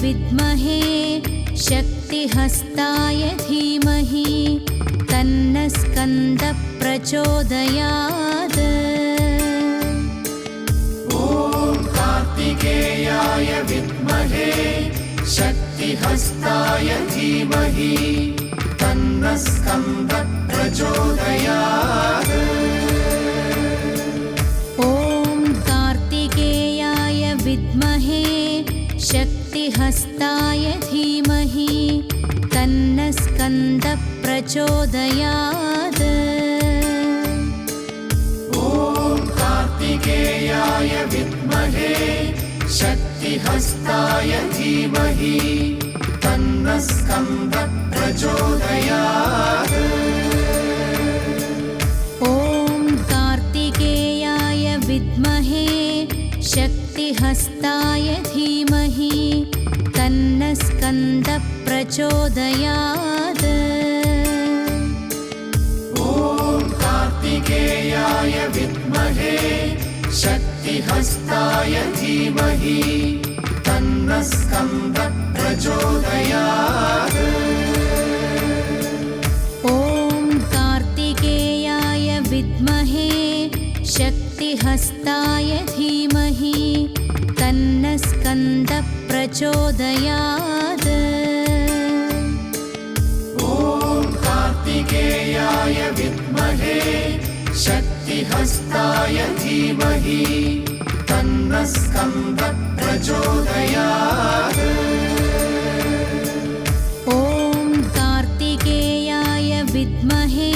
विद्महे शक्तिहस्ताय धीमहि तन्नः स्कन्दः प्रचोदयात्। ॐ कार्तिकेयाय विद्महे शक्तिहस्ताय धीमहि तन्नः स्कन्दः प्रचोदयात्। ॐ कार्तिकेयाय विद्महे शक्तिहस्ताय धीमहि तन्नः स्कन्दः प्रचोदयात्। ॐ कार्तिकेयाय विद्महे शक्तिहस्ताय धीमहि तन्नः स्कन्दः प्रचोदयात्। ॐ कार्तिकेयाय विद्महे शक्तिहस्ताय धीमहि तन्नः स्कन्दः प्रचोदयात्। ॐ कार्तिकेयाय विद्महे शक्तिहस्ताय धीमहि तन्नः स्कन्दः प्रचोदयात्। ॐ कार्तिकेयाय विद्महे शक्तिहस्ताय धीमहि तन्नः स्कन्दः प्रचोदयात्। ॐ कार्तिकेयाय विद्महे शक्तिहस्ताय धीमहि तन्नः स्कन्दः प्रचोदयात्। ॐ कार्तिकेयाय विद्महे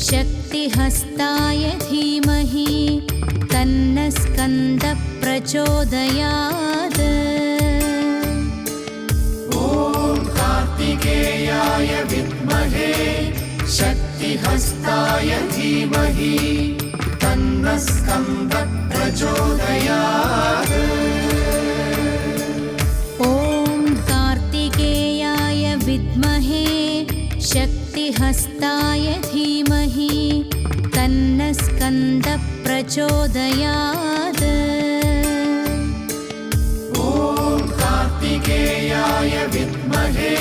शक्तिहस्ताय धीमहि तन्नः स्कन्दः प्रचोदयात्। ॐ कार्तिकेयाय विद्महे शक्तिहस्ताय धीमहि तन्नः स्कन्दः प्रचोदयात्। ॐ कार्तिकेयाय विद्महे शक्तिहस्ताय धीमहि तन्नः स्कन्दः प्रचोदयात्। ॐ कार्तिकेयाय विद्महे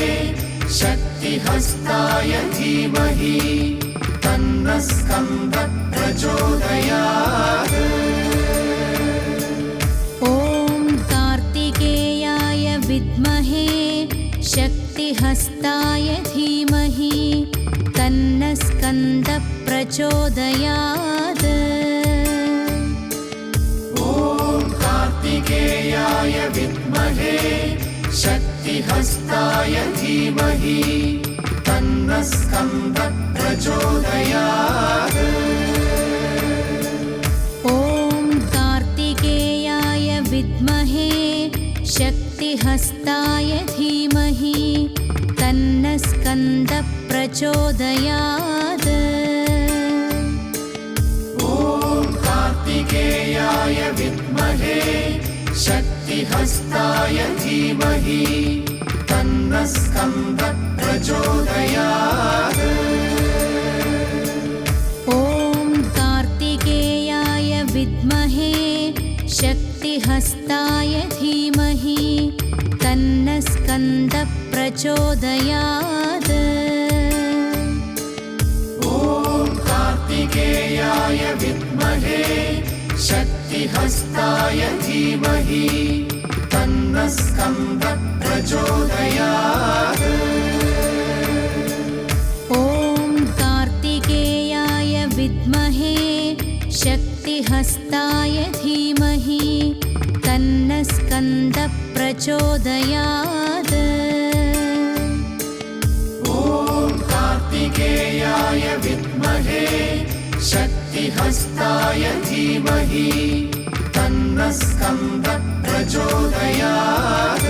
शक्तिहस्ताय धीमहि तन्नः स्कन्दः प्रचोदयात्। ॐ कार्तिकेयाय विद्महे शक्तिहस्ताय धीमहि तन्नः स्कन्दः प्रचोदयात्। ॐ कार्तिकेयाय विद्महे शक्तिहस्ताय धीमहि तन्नः स्कन्दः प्रचोदयात्। ॐ कार्तिकेयाय विद्महे शक्तिहस्ताय धीमहि तन्नः स्कन्दः प्रचोदयात्। ॐ कार्तिकेयाय विद्महे शक्तिहस्ताय धीमहि तन्नः स्कन्दः प्रचोदयात्। ॐ कार्तिकेयाय विद्महे शक्तिहस्ताय धीमहि तन्नः स्कन्दः प्रचोदयात्। ॐ कार्तिकेयाय विद्महे शक्तिहस्ताय धीमहि तन्नः स्कन्दः प्रचोदयात्। ॐ कार्तिकेयाय विद्महे शक्तिहस्ताय धीमहि तन्नः स्कन्दः प्रचोदयात्। ॐ कार्तिकेयाय विद्महे शक्तिहस्ताय धीमहि तन्नः स्कन्दः प्रचोदयात्।